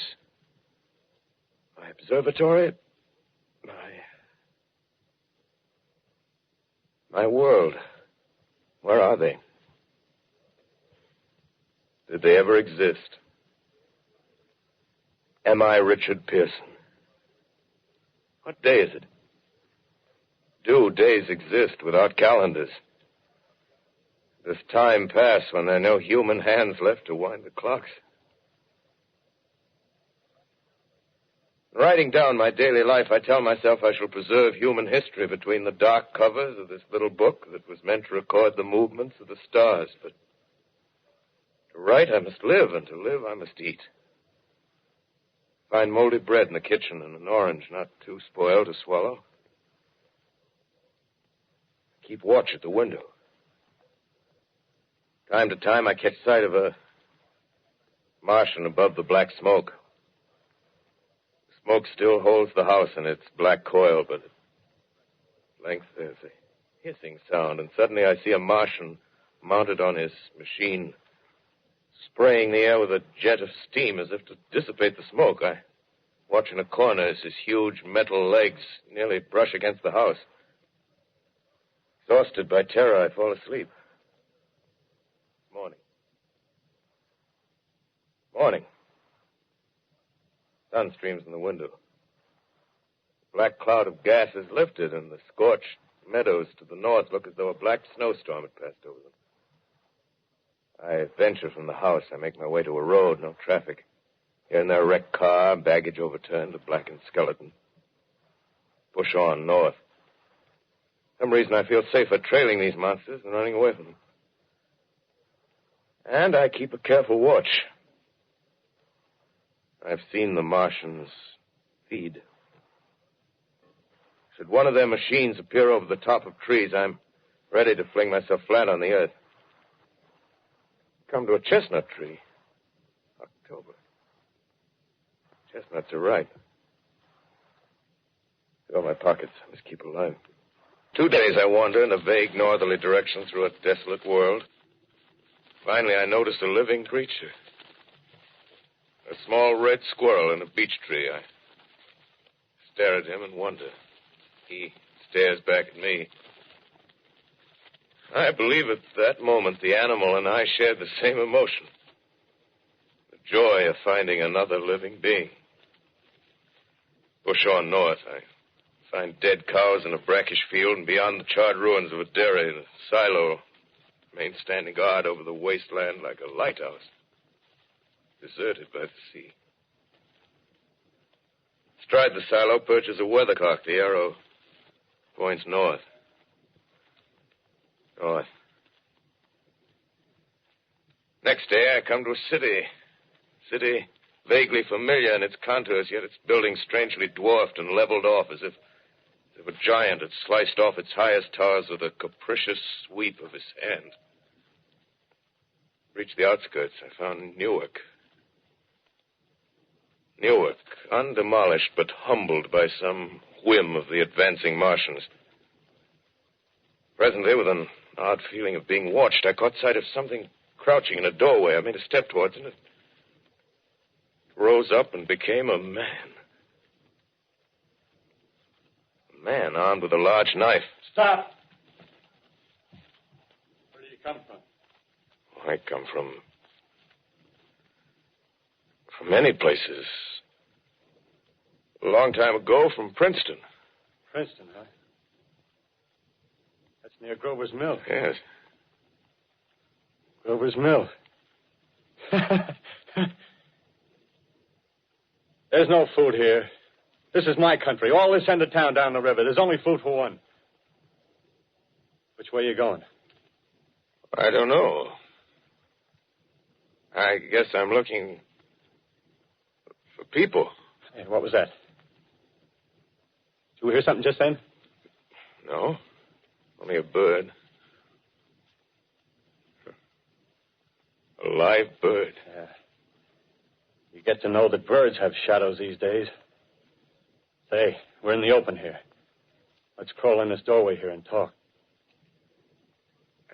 my observatory, my world. Where are they? Did they ever exist? Am I Richard Pearson? What day is it? Do days exist without calendars? Does time pass when there are no human hands left to wind the clocks? Writing down my daily life, I tell myself I shall preserve human history between the dark covers of this little book that was meant to record the movements of the stars. But to write, I must live, and to live, I must eat. Find moldy bread in the kitchen and an orange not too spoiled to swallow. Keep watch at the window. Time to time, I catch sight of a Martian above the black smoke. The smoke still holds the house in its black coil, but at length there's a hissing sound, and suddenly I see a Martian mounted on his machine, spraying the air with a jet of steam as if to dissipate the smoke. I watch in a corner as his huge metal legs nearly brush against the house. Exhausted by terror, I fall asleep. Morning. Sun streams in the window. The black cloud of gas is lifted, and the scorched meadows to the north look as though a black snowstorm had passed over them. I venture from the house. I make my way to a road, no traffic. Here and there, a wrecked car, baggage overturned, a blackened skeleton. Push on north. For some reason, I feel safer trailing these monsters than running away from them. And I keep a careful watch. I've seen the Martians feed. Should one of their machines appear over the top of trees, I'm ready to fling myself flat on the earth. Come to a chestnut tree. October. Chestnuts are ripe. Fill my pockets. I must keep alive. 2 days I wander in a vague northerly direction through a desolate world. Finally, I notice a living creature. A small red squirrel in a beech tree. I stare at him and wonder. He stares back at me. I believe at that moment the animal and I shared the same emotion. The joy of finding another living being. Push on north. I find dead cows in a brackish field, and beyond the charred ruins of a dairy, the silo remains standing guard over the wasteland like a lighthouse. Deserted by the sea. Astride the silo perches a weathercock. The arrow points north. North. Next day, I come to a city. City vaguely familiar in its contours, yet its buildings strangely dwarfed and leveled off as if a giant had sliced off its highest towers with a capricious sweep of his hand. Reached the outskirts. I found Newark. Newark, undemolished but humbled by some whim of the advancing Martians. Presently, with an odd feeling of being watched, I caught sight of something crouching in a doorway. I made a step towards it. It rose up and became a man. A man armed with a large knife. Stop! Where do you come from? I come from many places. A long time ago, from Princeton. Princeton, huh? That's near Grover's Mill. Yes. Grover's Mill. There's no food here. This is my country. All this end of town down the river. There's only food for one. Which way are you going? I don't know. I guess I'm looking for people. Hey, what was that? Did you hear something just then? No. Only a bird. A live bird. Yeah. You get to know that birds have shadows these days. Say, we're in the open here. Let's crawl in this doorway here and talk.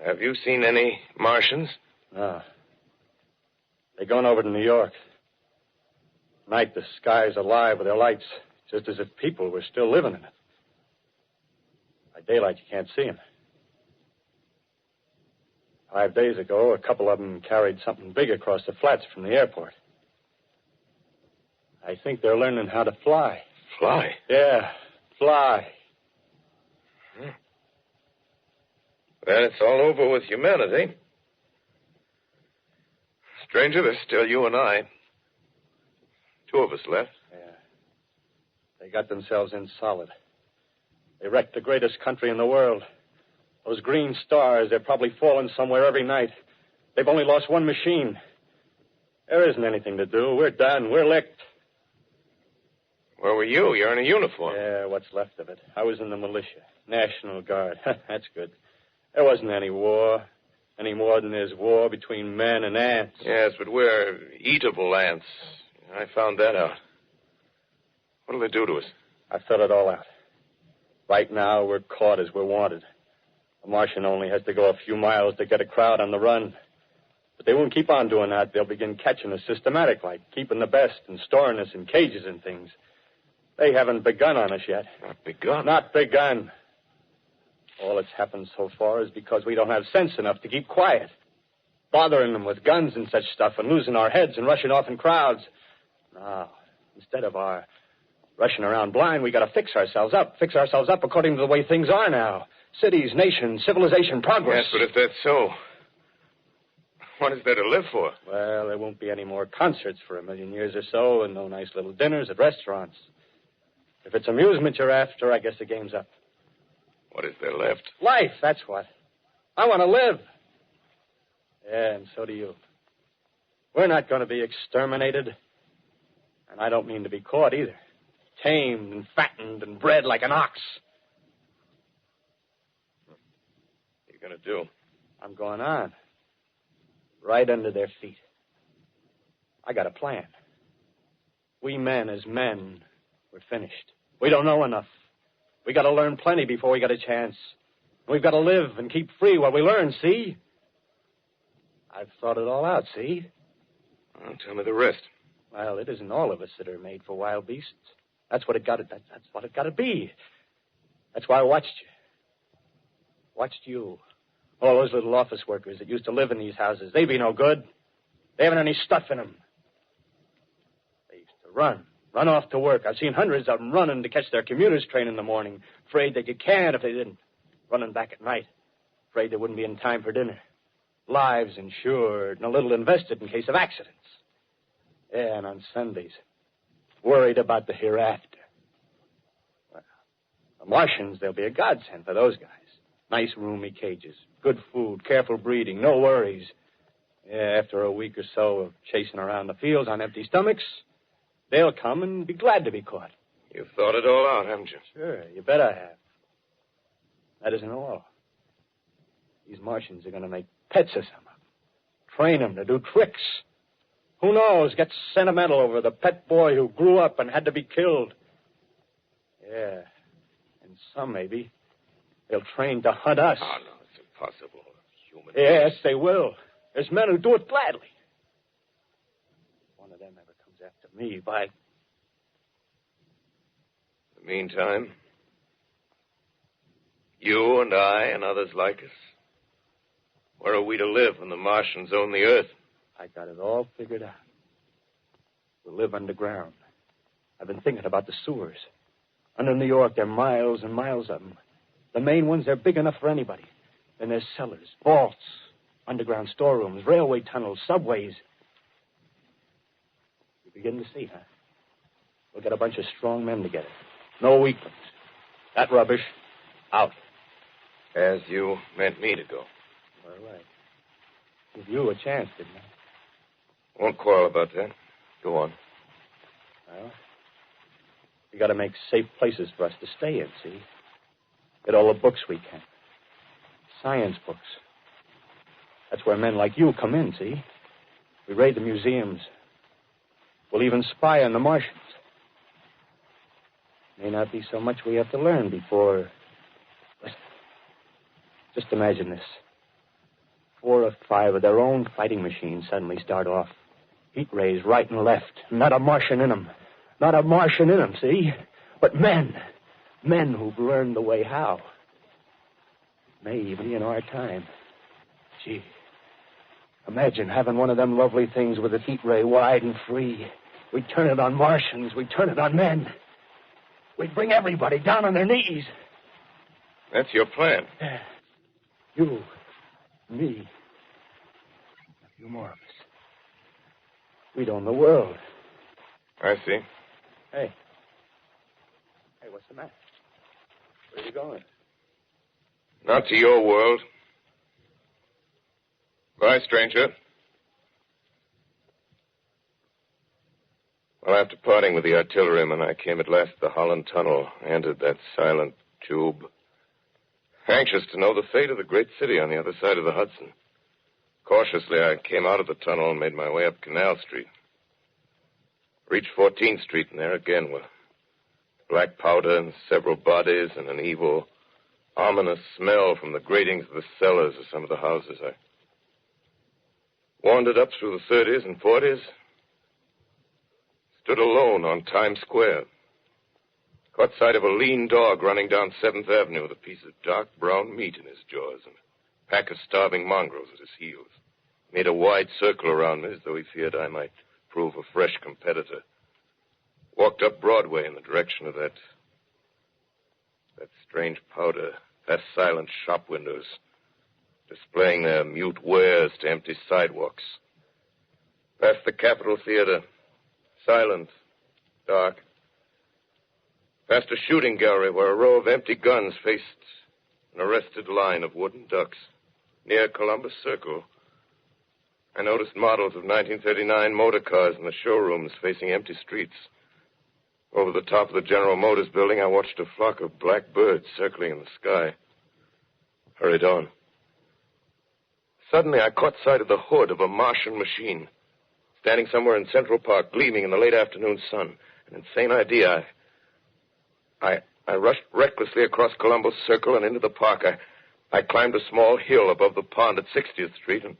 Have you seen any Martians? No. They're going over to New York. Night, the sky's alive with their lights, just as if people were still living in it. By daylight, you can't see them. 5 days ago, a couple of them carried something big across the flats from the airport. I think they're learning how to fly. Fly? Yeah, fly. Then it's all over with humanity. Stranger, there's still you and I. 2 of us left. Yeah. They got themselves in solid. They wrecked the greatest country in the world. Those green stars, they're probably falling somewhere every night. They've only lost one machine. There isn't anything to do. We're done. We're licked. Where were you? You're in a uniform. Yeah, what's left of it. I was in the militia. National Guard. That's good. There wasn't any war. Any more than there's war between men and ants. Yes, but we're eatable ants. I found that out. What'll they do to us? I thought it all out. Right now, we're caught as we're wanted. A Martian only has to go a few miles to get a crowd on the run. But they won't keep on doing that. They'll begin catching us systematic, like keeping the best and storing us in cages and things. They haven't begun on us yet. Not begun? Not begun. All that's happened so far is because we don't have sense enough to keep quiet. Bothering them with guns and such stuff and losing our heads and rushing off in crowds. No, instead of our rushing around blind, we got to fix ourselves up. Fix ourselves up according to the way things are now. Cities, nations, civilization, progress. Yes, but if that's so, what is there to live for? Well, there won't be any more concerts for 1,000,000 years or so, and no nice little dinners at restaurants. If it's amusement you're after, I guess the game's up. What is there left? Life, that's what. I want to live. Yeah, and so do you. We're not going to be exterminated. And I don't mean to be caught either. Tamed and fattened and bred like an ox. What are you going to do? I'm going on. Right under their feet. I got a plan. We men as men, we're finished. We don't know enough. We got to learn plenty before we got a chance. We've got to live and keep free while we learn, see? I've thought it all out, see? Well, tell me the rest. Well, it isn't all of us that are made for wild beasts. That's what it got to. That's what it got to be. That's why I watched you. Watched you. All those little office workers that used to live in these houses, they be no good. They haven't any stuff in them. They used to run off to work. I've seen hundreds of them running to catch their commuter's train in the morning, afraid they'd get canned if they didn't. Running back at night, afraid they wouldn't be in time for dinner. Lives insured and a little invested in case of accidents. Yeah, and on Sundays, worried about the hereafter. Well, the Martians, they'll be a godsend for those guys. Nice, roomy cages, good food, careful breeding, no worries. Yeah, after a week or so of chasing around the fields on empty stomachs, they'll come and be glad to be caught. You've thought it all out, haven't you? Sure, you bet I have. That isn't all. These Martians are going to make pets of some of them. Train them to do tricks. Who knows, get sentimental over the pet boy who grew up and had to be killed. Yeah, and some maybe, they'll train to hunt us. Oh, no, it's impossible. Human Yes, they will. There's men who do it gladly. If one of them ever comes after me, by... In the meantime, you and I and others like us, where are we to live when the Martians own the Earth? I got it all figured out. We'll live underground. I've been thinking about the sewers. Under New York, there are miles and miles of them. The main ones, they're big enough for anybody. Then there's cellars, vaults, underground storerooms, railway tunnels, subways. You begin to see, huh? We'll get a bunch of strong men together. No weaklings. That rubbish, out. As you meant me to go. All right. Give you a chance, didn't I? Won't quarrel about that. Go on. Well, we got to make safe places for us to stay in, see? Get all the books we can. Science books. That's where men like you come in, see? We raid the museums. We'll even spy on the Martians. May not be so much we have to learn before... Listen. Just imagine this. 4 or 5 of their own fighting machines suddenly start off. Heat rays right and left. Not a Martian in them. Not a Martian in them, see? But men. Men who've learned the way how. May even be in our time. Gee. Imagine having one of them lovely things with a heat ray wide and free. We'd turn it on Martians. We'd turn it on men. We'd bring everybody down on their knees. That's your plan. You, me, a few more of us. We'd own the world. I see. Hey. Hey, what's the matter? Where are you going? Not to your world. Bye, stranger. Well, after parting with the artilleryman, I came at last to the Holland Tunnel, entered that silent tube, anxious to know the fate of the great city on the other side of the Hudson. Cautiously, I came out of the tunnel and made my way up Canal Street. Reached 14th Street, and there again were black powder and several bodies and an evil, ominous smell from the gratings of the cellars of some of the houses. I wandered up through the 30s and 40s, stood alone on Times Square, caught sight of a lean dog running down 7th Avenue with a piece of dark brown meat in his jaws and a pack of starving mongrels at his heels. Made a wide circle around me as though he feared I might prove a fresh competitor. Walked up Broadway in the direction of that strange powder, past silent shop windows, displaying their mute wares to empty sidewalks. Past the Capitol Theater, silent, dark. Past a shooting gallery where a row of empty guns faced an arrested line of wooden ducks. Near Columbus Circle, I noticed models of 1939 motor cars in the showrooms facing empty streets. Over the top of the General Motors building, I watched a flock of black birds circling in the sky. Hurried on. Suddenly, I caught sight of the hood of a Martian machine, standing somewhere in Central Park, gleaming in the late afternoon sun. An insane idea. I rushed recklessly across Columbus Circle and into the park. I climbed a small hill above the pond at 60th Street, and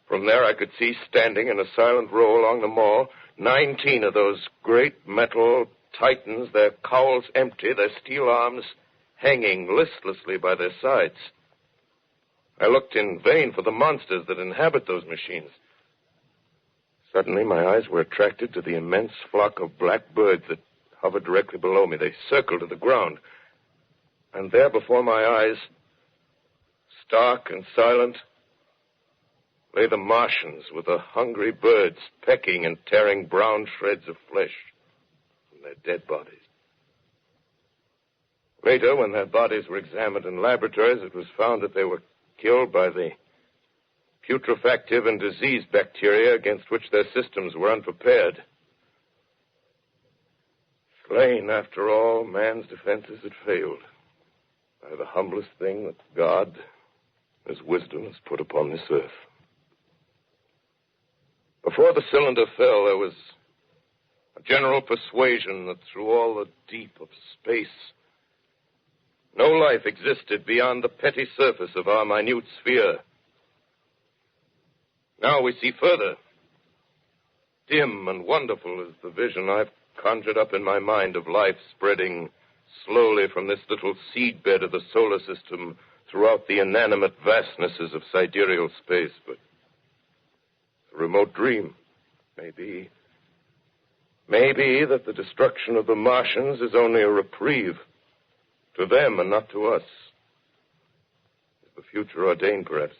from there I could see, standing in a silent row along the mall, 19 of those great metal titans, their cowls empty, their steel arms hanging listlessly by their sides. I looked in vain for the monsters that inhabit those machines. Suddenly, my eyes were attracted to the immense flock of black birds that hovered directly below me. They circled to the ground. And there before my eyes, stark and silent, lay the Martians with the hungry birds pecking and tearing brown shreds of flesh from their dead bodies. Later, when their bodies were examined in laboratories, it was found that they were killed by the putrefactive and disease bacteria against which their systems were unprepared. Slain, after all, man's defenses had failed by the humblest thing that God, His wisdom, has put upon this earth. Before the cylinder fell, there was a general persuasion that through all the deep of space, no life existed beyond the petty surface of our minute sphere. Now we see further. Dim and wonderful is the vision I've conjured up in my mind of life spreading slowly from this little seedbed of the solar system throughout the inanimate vastnesses of sidereal space. But a remote dream, maybe that the destruction of the Martians is only a reprieve to them and not to us. Is the future ordained, perhaps?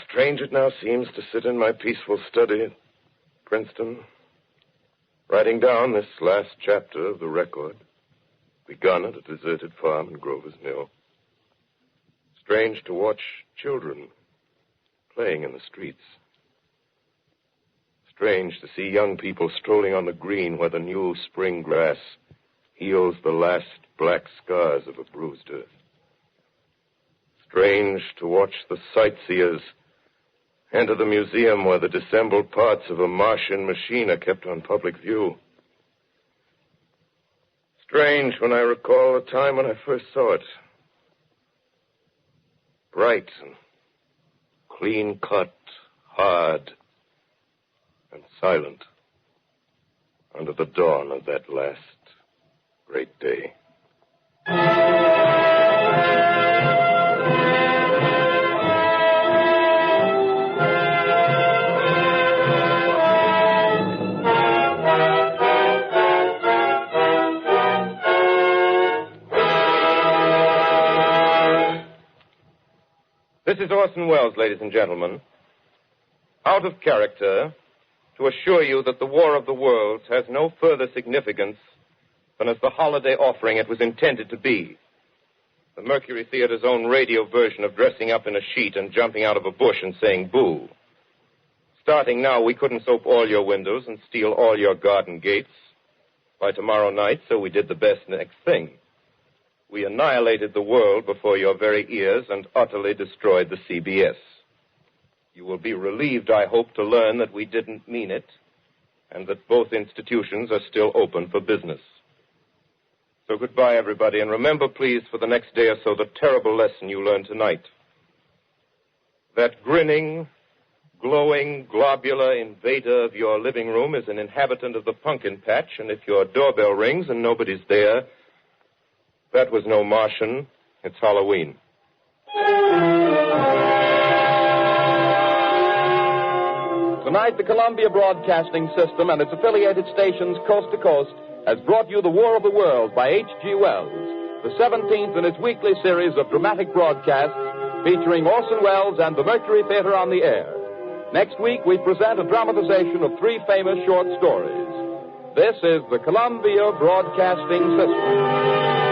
Strange it now seems to sit in my peaceful study at Princeton, writing down this last chapter of the record, begun at a deserted farm in Grover's Mill. Strange to watch children playing in the streets. Strange to see young people strolling on the green where the new spring grass heals the last black scars of a bruised earth. Strange to watch the sightseers enter the museum where the dissembled parts of a Martian machine are kept on public view. Strange when I recall the time when I first saw it. Bright and clean-cut, hard and silent under the dawn of that last great day. This is Orson Welles, ladies and gentlemen. Out of character, to assure you that the War of the Worlds has no further significance than as the holiday offering it was intended to be. The Mercury Theater's own radio version of dressing up in a sheet and jumping out of a bush and saying boo. Starting now, we couldn't soap all your windows and steal all your garden gates by tomorrow night, so we did the best next thing. We annihilated the world before your very ears and utterly destroyed the CBS. You will be relieved, I hope, to learn that we didn't mean it and that both institutions are still open for business. So goodbye, everybody, and remember, please, for the next day or so, the terrible lesson you learned tonight. That grinning, glowing, globular invader of your living room is an inhabitant of the pumpkin patch, and if your doorbell rings and nobody's there, that was no Martian. It's Halloween. Tonight, the Columbia Broadcasting System and its affiliated stations coast to coast has brought you The War of the Worlds by H.G. Wells, the 17th in its weekly series of dramatic broadcasts featuring Orson Welles and the Mercury Theater on the air. Next week, we present a dramatization of 3 famous short stories. This is the Columbia Broadcasting System.